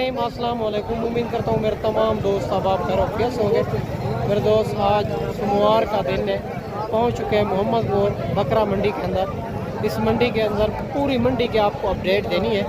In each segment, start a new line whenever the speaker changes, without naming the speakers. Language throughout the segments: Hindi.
रहीम, अस्सलाम वालेकुम। उम्मीद करता हूँ मेरे तमाम दोस्त अब खैरियत होंगे। मेरे दोस्त, आज सोमवार का दिन है, पहुँच चुके हैं मोहम्मदपुर बकरा मंडी के अंदर। इस मंडी के अंदर पूरी मंडी की आपको अपडेट देनी है।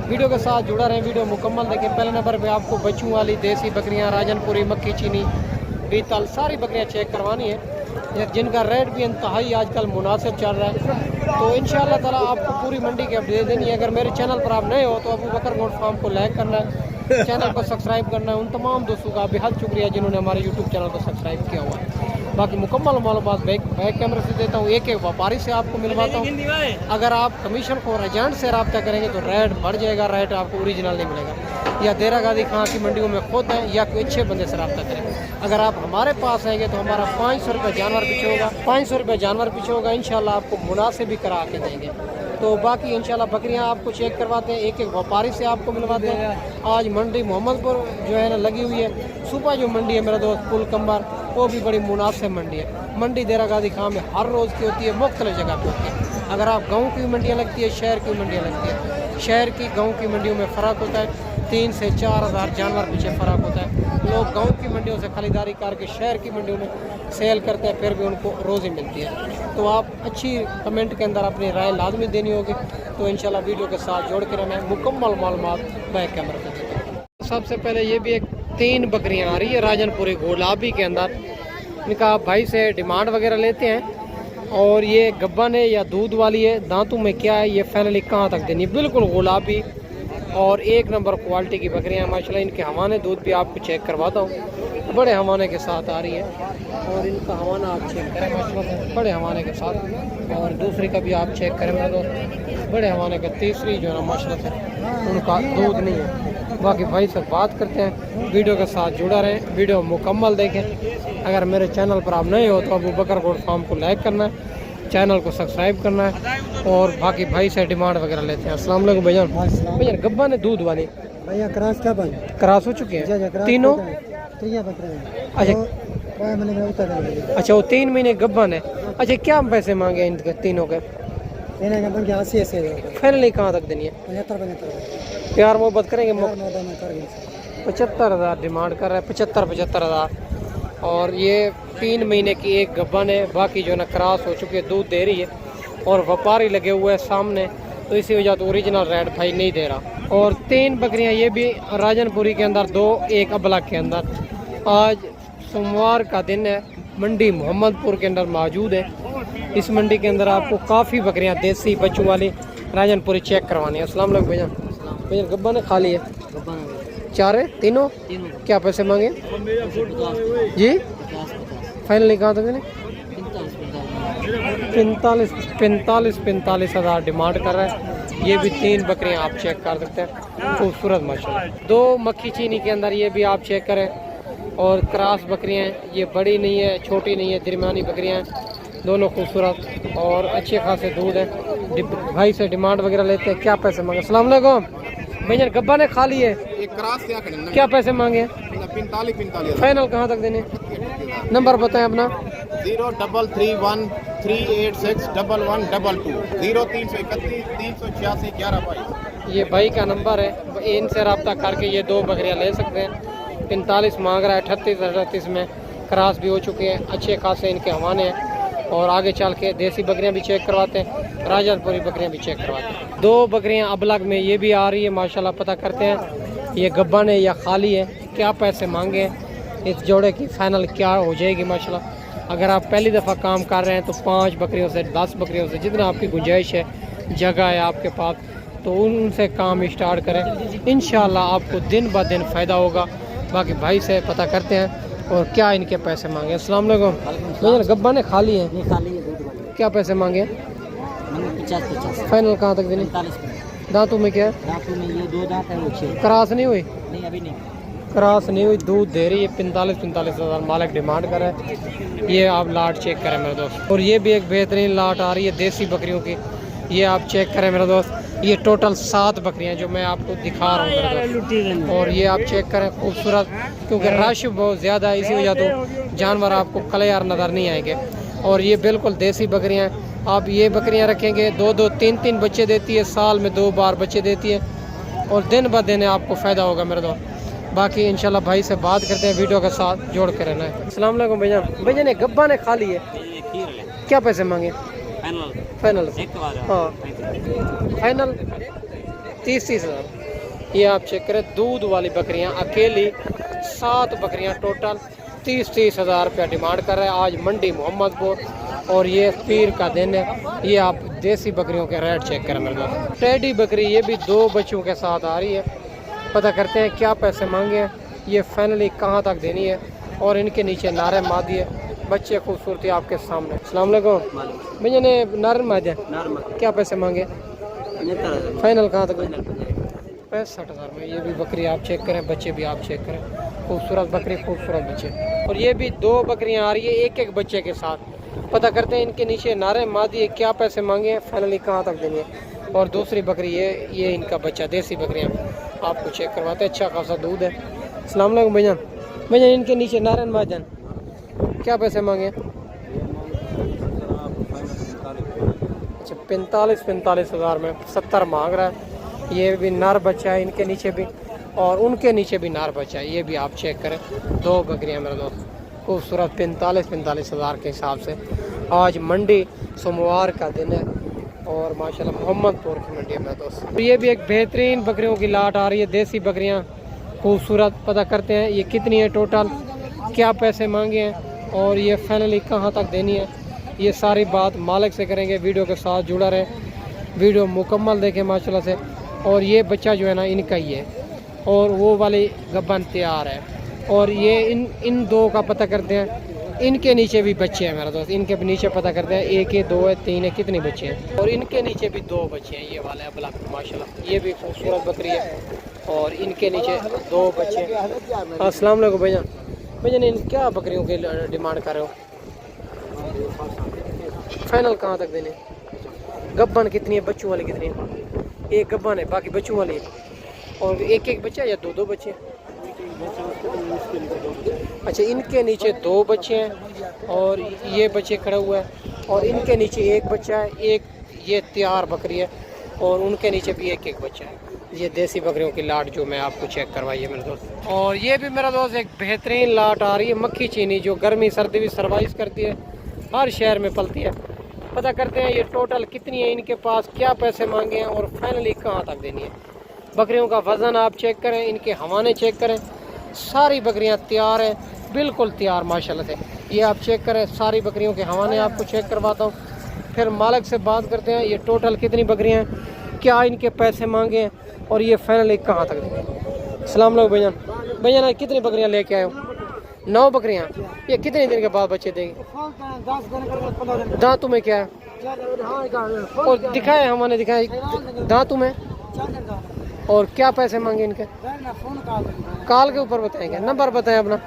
वीडियो के साथ जुड़ा रहें, वीडियो मुकम्मल देखें। पहले नंबर पे आपको बच्चों वाली देसी बकरियाँ, राजनपुरी, मक्खी चीनी, बीतल सारी बकरियाँ चेक करवानी है, जिनका रेट भी इंतहाई आजकल मुनासिब चल रहा है। तो इंशाअल्लाह ताला आपको पूरी मंडी की अपडेट देनी है। अगर मेरे चैनल पर आप नए हो तो अबू बकर गोट फार्म को लाइक करना है, चैनल को सब्सक्राइब करना है। उन तमाम दोस्तों का बेहद शुक्रिया जिन्होंने हमारे यूट्यूब चैनल को सब्सक्राइब किया हुआ है। बाकी मुकम्मल मालूमात बैक कैमरे से देता हूँ, एक एक व्यापारी से आपको मिलवाता हूँ। अगर आप कमीशन को एजेंट से रब्ता करेंगे तो रेट बढ़ जाएगा, रेट आपको ओरिजिनल नहीं मिलेगा। या देरा गादी खां की मंडियों में खुद हैं या कोई अच्छे बंदे से रब्ता करेंगे। अगर आप हमारे पास आएंगे तो हमारा 500 रुपये जानवर पीछे होगा, 500 रुपये जानवर पीछे होगा। इंशाल्लाह आपको मुनासिब भी करा के देंगे। तो बाकी इंशाल्लाह बकरियां आपको चेक करवाते हैं, एक एक व्यापारी से आपको मिलवाते हैं। आज मंडी मोहम्मदपुर जो है ना लगी हुई है। सुबह जो मंडी है मेरा दोस्त पुल कंबर, वो भी बड़ी मुनासिब मंडी है। मंडी देरा गादी खां में हर रोज़ की होती है, मुख्तलिफ जगह पर होती है। अगर आप गाँव की मंडियाँ लगती है, शहर की मंडियाँ लगती है। शहर की गाँव की मंडियों में फ़र्क होता है, 3 से 4 हज़ार जानवर पीछे फ़र्क होता है। लोग गांव की मंडियों से खरीदारी करके शहर की मंडियों में सेल करते हैं, फिर भी उनको रोज़ी मिलती है। तो आप अच्छी कमेंट के अंदर अपनी राय लाजमी देनी होगी। तो इंशाल्लाह वीडियो के साथ जोड़ के रहना, मुकम्मल मालूमात बैक कैमरे पे देते हैं। सबसे पहले ये भी एक 3 बकरियां आ रही है राजनपुरी गुलाबी के अंदर। इनका आप भाई से डिमांड वगैरह लेते हैं। और ये गब्बन है या दूध वाली है, दांतों में क्या है, ये फाइनली कहाँ तक देनी है। बिल्कुल गुलाबी और 1 नंबर क्वालिटी की बकरियां हैं माशाल्लाह। इनके हवाने दूध भी आपको चेक करवाता हूँ, बड़े हवाने के साथ आ रही है। और इनका हवाना आप चेक करें माशाल्लाह, बड़े हवाने के साथ। और दूसरी का भी आप चेक करें मेरे दोस्त, बड़े हवाने का। तीसरी जो है ना माशाल्लाह से उनका दूध नहीं है। बाकी भाई से बात करते हैं, वीडियो के साथ जुड़ा रहें, वीडियो मुकम्मल देखें। अगर मेरे चैनल पर आप नए हो तो अबू बकर गोट फार्म को लाइक करना है, चैनल को सब्सक्राइब करना है। और बाकी भाई से डिमांड वगैरह लेते हैं। अस्सलाम वालेकुम भैया। भैया गब्बा ने दूध वाली
भैया क्रॉस का बन
क्रॉस हो चुके हैं तीनों। अच्छा वो 3 महीने गब्बन है। अच्छा क्या पैसे मांगे इनके तीनों के? फाइनली कहाँ तक देनी है?
75
प्यार मोहब्बत करेंगे। 75,000 डिमांड कर रहे हैं, 75 हज़ार। और ये 3 महीने की एक गब्बन है, बाकी जो है ना क्रॉस हो चुकी है, दूध दे रही है। और व्यापारी लगे हुए हैं सामने, तो इसी वजह तो ओरिजिनल रेट भाई नहीं दे रहा। और 3 बकरियां ये भी राजनपुरी के अंदर, 2 एक अबला के अंदर। आज सोमवार का दिन है, मंडी मोहम्मदपुर के अंदर मौजूद है। इस मंडी के अंदर आपको काफ़ी बकरियां देसी बच्चों वाली राजनपुरी चेक करवानी है। अस्सलाम वालेकुम भैया। भैया गब्बा ने खाली है 4 तीनों। क्या पैसे मांगे जी? फाइनली कहाँ तक देने? 45 हज़ार डिमांड कर रहा है। ये भी 3 बकरियां आप चेक कर सकते हैं, खूबसूरत माशाल्लाह। 2 मक्खी चीनी के अंदर, ये भी आप चेक करें। और क्रॉस बकरियां हैं, ये बड़ी नहीं है छोटी नहीं है, दरमियानी बकरियां हैं, दोनों खूबसूरत और अच्छे खासे दूध है। भाई से डिमांड वगैरह लेते हैं। क्या पैसे मांगे? अस्सलाम वालेकुम भैया। गब्बा ने खा ली है, क्या पैसे मांगे? 45। फाइनल कहाँ तक देने? नंबर बताएं अपना।
033138611122 0331 386 1122।
ये भाई का नंबर है, इनसे रब्ता करके ये 2 बकरियां ले सकते हैं। 45 मांग रहा है, 38 में क्रॉस भी हो चुके हैं, अच्छे खासे इनके हवाने हैं। और आगे चल के देसी बकरियां भी चेक करवाते हैं, राजनपुरी बकरियां भी चेक करवाते हैं। 2 बकरियां अबलग में ये भी आ रही है माशाल्लाह। पता करते हैं ये गब्बन है या खाली है, क्या पैसे मांगे हैं, इस जोड़े की फाइनल क्या हो जाएगी माशाल्लाह। अगर आप पहली दफ़ा काम कर रहे हैं तो 5 बकरियों से 10 बकरियों से जितना आपकी गुंजाइश है, जगह है आपके पास, तो उनसे काम स्टार्ट करें। इंशाल्लाह आपको दिन ब दिन फ़ायदा होगा। बाकी भाई से पता करते हैं और क्या इनके पैसे मांगे। अस्सलाम वालेकुम। गब्बा ने खाली है, क्या पैसे मांगे?
50
फाइनल कहाँ तक देने? दांतों में क्या है?
दांतों में ये 2 दांत है, वो 6।
क्रॉस नहीं हुई?
नहीं अभी नहीं
क्रॉस नहीं हुई, दूध दे रही है। 45 हज़ार मालिक डिमांड कर रहा है। ये आप लाट चेक करें मेरे दोस्त। और ये भी एक बेहतरीन लाट आ रही है देसी बकरियों की, ये आप चेक करें मेरे दोस्त। ये टोटल 7 बकरियां जो मैं आपको दिखा रहा हूँ मेरे दोस्त। और ये आप चेक करें, खूबसूरत, क्योंकि रश बहुत ज़्यादा है, इसी वजह तो जानवर आपको क्लियर नज़र नहीं आएंगे। और ये बिल्कुल देसी बकरियां हैं। आप ये बकरियां रखेंगे 2-2 3-3 बच्चे देती है, साल में 2 बार बच्चे देती है। और दिन ब दिन आपको फ़ायदा होगा मेरे दोस्त। बाकी इंशाल्लाह भाई से बात करते हैं, वीडियो के साथ जोड़ के रहना है। अस्सलाम वालेकुम भैया। भैया ने गब्बा ने खा ली है, क्या पैसे मांगे? फाइनल हाँ फाइनल 30-30 हज़ार। ये आप चेक करें, दूध वाली बकरियां अकेली 7 बकरियां टोटल 30-30 हज़ार रुपया डिमांड कर रहे हैं आज मंडी मोहम्मदपुर। और ये पीर का दिन है। ये आप देसी बकरियों के रेट चेक करें मेरे दोस्त। टेडी बकरी ये भी 2 बच्चों के साथ आ रही है। पता करते हैं क्या पैसे मांगे हैं, ये फाइनली कहाँ तक देनी है। और इनके नीचे नारे मादी है, बच्चे खूबसूरती आपके सामने। अस्सलाम वालेकुम भैया ने नारन मादी क्या पैसे मांगे? फाइनल कहाँ तक? 65 हज़ार में। ये भी बकरी आप चेक करें, बच्चे भी आप चेक करें, खूबसूरत बकरी खूबसूरत बच्चे। और ये भी 2 बकरियां आ रही है एक बच्चे के साथ। पता करते हैं इनके नीचे नारे मादी है, क्या पैसे मांगे हैं, फाइनली कहाँ तक देंगे। और दूसरी बकरी ये इनका बच्चा, देसी बकरियां आपको चेक करवाते हैं, अच्छा खासा दूध है। अस्सलाम वालेकुम भैया। भैया इनके नीचे नारायण महाजन क्या पैसे मांगे? अच्छा 45 हज़ार में 70 मांग रहा है। ये भी नार बच्चा है, इनके नीचे भी और उनके नीचे भी नार बच्चा है। ये भी आप चेक करें, 2 बकरियां मेरे दोस्त खूबसूरत 45 हज़ार के हिसाब से। आज मंडी सोमवार का दिन है और माशाल्लाह मोहम्मदपुर की मंडी है मेरे दोस्त। तो ये भी एक बेहतरीन बकरियों की लाट आ रही है, देसी बकरियां खूबसूरत। पता करते हैं ये कितनी है टोटल, क्या पैसे मांगे हैं और ये फाइनली कहाँ तक देनी है। ये सारी बात मालिक से करेंगे, वीडियो के साथ जुड़ा रहे, वीडियो मुकम्मल देखें माशाल्लाह से। और ये बच्चा जो है ना इनका ही है और वो वाली गब्बन तैयार है। और ये इन 2 का पता करते हैं, इनके नीचे भी बच्चे हैं मेरा दोस्त। इनके भी नीचे पता करते हैं, 1 है 2 है 3 है, कितने बच्चे हैं। और इनके नीचे भी 2 बच्चे हैं, ये वाला है ब्लैक माशाल्लाह। ये भी खूबसूरत बकरी है और इनके नीचे 2 बच्चे हैं। अस्सलाम वालेकुम भैया। भैया ने क्या बकरियों की डिमांड कर रहे हो? फाइनल कहाँ तक देने? गब्बन कितनी है, बच्चों वाली कितनी है? 1 गब्बन है, बाकी बच्चों वाली है। और 1 बच्चा या 2 बच्चे? अच्छा इनके नीचे 2 बच्चे हैं और ये बच्चे खड़े हुए हैं। और इनके नीचे 1 बच्चा है, एक ये तैयार बकरी है और उनके नीचे भी 1 बच्चा है। ये देसी बकरियों की लाट जो मैं आपको चेक करवाई है मेरे दोस्त। और ये भी मेरा दोस्त एक बेहतरीन लाट आ रही है, मक्खी चीनी, जो गर्मी सर्दी भी सर्वाइव करती है, हर शहर में पलती है। पता करते हैं ये टोटल कितनी है इनके पास, क्या पैसे मांगे हैं और फाइनली कहाँ तक देनी है। बकरियों का वज़न आप चेक करें, इनके हवाने चेक करें, सारी बकरियां तैयार हैं, बिल्कुल तैयार माशाल्लाह से। ये आप चेक करें, सारी बकरियों के हवाने आपको चेक करवाता हूँ, फिर मालिक से बात करते हैं ये टोटल कितनी बकरियां हैं, क्या इनके पैसे मांगे हैं और ये फाइनली कहाँ तक देंगे। अस्सलाम वालेकुम भैया। भैया ना कितनी बकरियां लेके आए हो? 9 बकरियां। ये कितने दिन के बाद बच्चे देंगे? दांतों में क्या है? और दिखाए, हमारे दिखाए दांतों में। और क्या पैसे मांगे इनके? कॉल के ऊपर बताएंगे, नंबर बताएं अपना।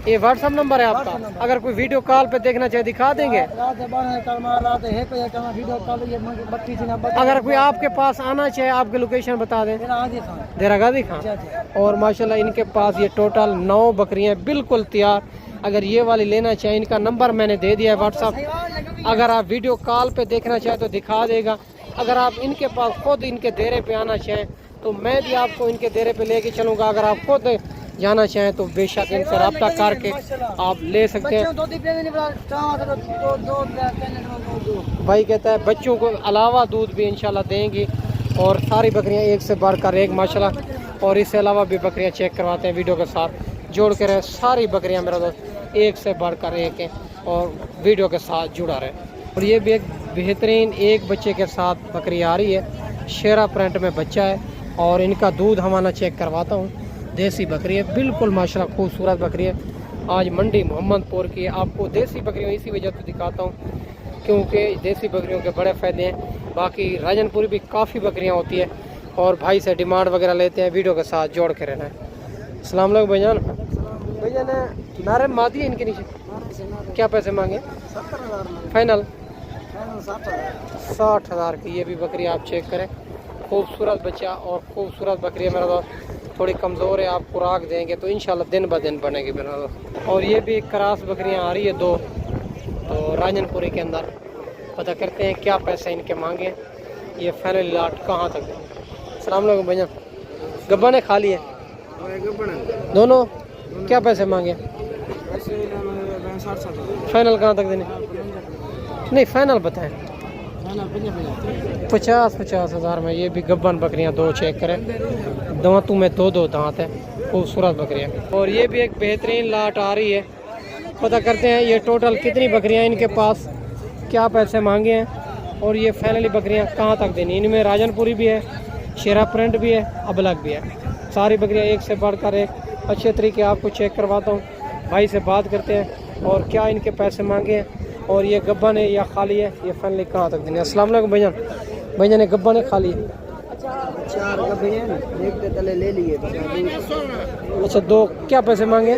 ये व्हाट्सअप नंबर है आपका, अगर कोई वीडियो कॉल पे देखना चाहे दिखा देंगे। अगर कोई आपके पास आना चाहे आपकी लोकेशन बता दें। देरा गाजी खान। और माशाल्लाह इनके पास ये टोटल 9 बकरियां बिल्कुल तैयार। अगर ये वाली लेना चाहे, इनका नंबर मैंने दे दिया है व्हाट्सअप, अगर आप वीडियो कॉल पे देखना चाहे तो दिखा देगा। अगर आप इनके पास खुद इनके डेरे पे आना चाहें तो मैं भी आपको इनके डेरे पे लेके चलूँगा। अगर आप खुद जाना चाहें तो बेशक इनसे रब्ता करके आप ले सकते हैं। भाई कहता है बच्चों को अलावा दूध भी इंशाल्लाह देंगी। और सारी बकरियां एक से बढ़कर एक माशाल्लाह। और इससे अलावा भी बकरियां चेक करवाते हैं, वीडियो के साथ जोड़ के रहे। सारी बकरियां मेरा दोस्त एक से बढ़कर एक हैं और वीडियो के साथ जुड़ा रहे। और ये भी एक बेहतरीन 1 बच्चे के साथ बकरी आ रही है, शेरा प्रिंट में बच्चा है। और इनका दूध हमारा चेक करवाता हूँ, देसी बकरी है बिल्कुल माशाल्लाह, खूबसूरत बकरी है। आज मंडी मोहम्मदपुर की आपको देसी बकरियों इसी वजह से दिखाता हूँ क्योंकि देसी बकरियों के बड़े फ़ायदे हैं। बाकी राजनपुरी भी काफ़ी बकरियाँ होती है और भाई से डिमांड वगैरह लेते हैं, वीडियो के साथ जोड़ के रहना है। अस्सलाम वालेकुम भैया। भैया ने नारे मादी है इनके नीचे, क्या पैसे मांगे? फाइनल 60 हज़ार की। ये भी बकरी आप चेक करें, खूबसूरत बच्चा और खूबसूरत बकरी है मेरा दोस्त। थोड़ी कमज़ोर है, आप खुराक देंगे तो इंशाल्लाह दिन ब दिन बनेगी मेरा दोस्त। और ये भी एक क्रास बकरियां आ रही है 2, तो राजनपुरी के अंदर। पता करते हैं क्या पैसे इनके मांगे, ये फाइनल लाट कहाँ तक है। अस्सलाम वालेकुम भैया, गब्बा ने खा लिए दोनों, क्या पैसे मांगे? फाइनल कहाँ तक देने? नहीं फाइनल बताएं। 50 हज़ार में। ये भी गब्बन बकरियां दो चेक करें, दांतों में दो दांत है, खूबसूरत बकरियां। और ये भी एक बेहतरीन लाट आ रही है, पता करते हैं ये टोटल कितनी बकरियां इनके पास, क्या पैसे मांगे हैं और ये फाइनली बकरियां कहाँ तक देनी। इनमें राजनपुरी भी है, शेरा प्रिंट भी है, अबलग भी है। सारी बकरियां एक से बढ़कर एक अच्छे तरीके आपको चेक करवाता हूँ। भाई से बात करते हैं और क्या इनके पैसे मांगे हैं और ये गब्बन है या खाली है, ये फाइनली कहाँ तक देनी है। अस्सलाम वालेकुम भैया, भैया ने गब्बन है खाली है?
4 गब्बे हैं, एक तो तले ले लिए।
अच्छा, दो क्या पैसे मांगे?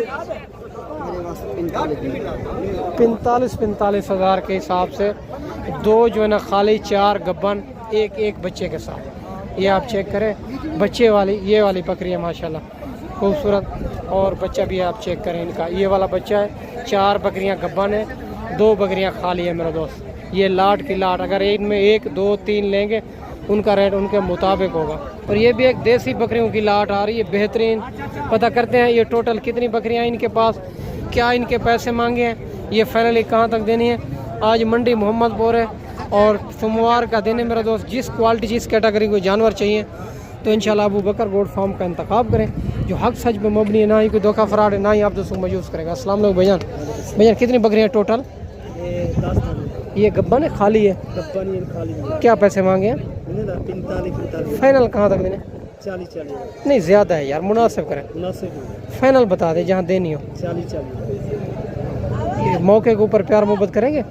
45 हज़ार के हिसाब से दो जो है ना खाली, 4 गब्बन एक बच्चे के साथ। ये आप चेक करें, बच्चे वाली ये वाली बकरी है माशाल्लाह खूबसूरत, और बच्चा भी आप चेक करें इनका, ये वाला बच्चा है। 4 बकरियां गब्बन है, 2 बकरियां खाली है मेरा दोस्त। ये लाट की लाट, अगर इनमें 1 2 3 लेंगे उनका रेट उनके मुताबिक होगा। और ये भी एक देसी बकरियों की लाट आ रही है बेहतरीन। पता करते हैं ये टोटल कितनी बकरियां इनके पास, क्या इनके पैसे मांगे हैं, ये फाइनली कहाँ तक देनी है। आज मंडी मोहम्मदपुर है और सोमवार का दिन है मेरा दोस्त। जिस क्वालिटी जिस कैटेगरी को जानवर चाहिए तो इंशाल्लाह अबू बकर गोट फार्म का इंतखाब करें, जो हक सच पे मबनी है, ना ही कोई धोखा फराड है, ना ही आप दोस्तों मजूस करेगा। अस्सलाम वालेकुम भैया, भैया कितनी बकरियाँ टोटल? ये गब्बन है खाली है? क्या पैसे मांगे हैं?
45
फाइनल कहाँ तक देने?
40
नहीं ज़्यादा है यार, मुनासिब करें, फाइनल बता दें जहाँ देनी हो।
40
ये मौके के ऊपर प्यार मोहब्बत करेंगे,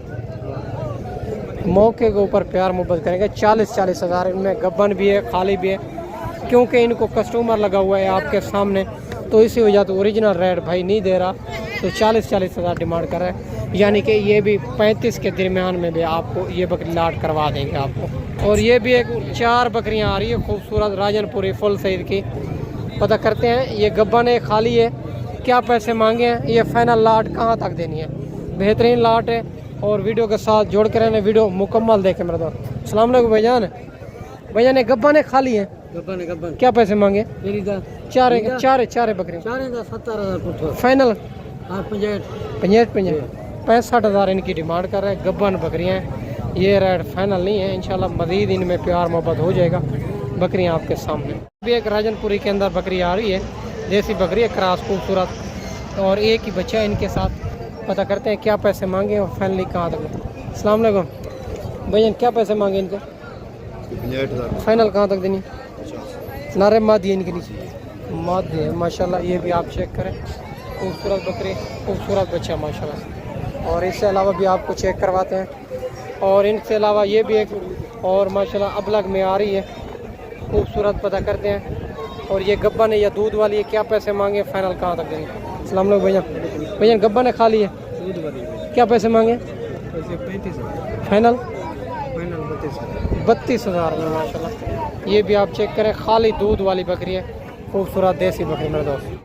मौके के ऊपर प्यार मोहब्बत करेंगे। 40 हज़ार इनमें गब्बन भी है, खाली भी है, क्योंकि इनको कस्टमर लगा हुआ है आपके सामने, तो इसी वजह तो ओरिजिनल रेट भाई नहीं दे रहा, तो 40 हज़ार डिमांड कर रहा है। यानी कि ये भी 35 के दरमियान में भी आपको ये बकरी लाट करवा देंगे आपको। और ये भी एक 4 बकरियां आ रही है खूबसूरत राजनपुरी फुल सईद की। पता करते हैं ये गब्बन है खाली है, क्या पैसे मांगे हैं, ये फाइनल लाट कहाँ तक देनी है। बेहतरीन लाट है और वीडियो के साथ जोड़ कर रहने, वीडियो मुकम्मल देखें मेरा दोस्त। अस्सलाम वालेकुम भैयान, भैया ने गब्बन है खाली है?
गब्बन
क्या पैसे मांगे? 4 बकरियाँ
70,000
फाइनल।
50
65 हज़ार इनकी डिमांड कर रहे हैं। गब्बन बकरियाँ हैं, ये रेट फाइनल नहीं है, इंशाल्लाह मज़ीद इनमें प्यार मोहब्बत हो जाएगा। बकरियाँ आपके सामने भी एक राजनपुरी के अंदर बकरी आ रही है, देसी बकरी है, क्रॉस खूबसूरत, और एक ही बच्चा है इनके साथ। पता करते हैं क्या पैसे मांगे और फाइनली कहाँ तक। अस्सलाम वालेकुम भैया, क्या पैसे मांगे इनके?
50,000
फाइनल कहाँ तक देनी? नारे मादी है इनके नीचे, मादी है माशाल्लाह। ये भी आप चेक करें, खूबसूरत बकरी, खूबसूरत बच्चा माशाल्लाह। और इससे अलावा भी आपको चेक करवाते हैं। और इनसे अलावा ये भी एक और माशाल्लाह अबलग में आ रही है खूबसूरत, पता करते हैं। और ये गब्बन है या दूध वाली है, क्या पैसे मांगे, फाइनल कहाँ तक देंगे? अस्सलाम वालेकुम भैया, भैया गब्बन है खाली है, क्या पैसे मांगे?
35
फाइनल
32
हज़ार में माशाल्लाह। ये भी आप चेक करें, खाली दूध वाली बकरी है, खूबसूरत देसी बकरी मेरे दोस्त।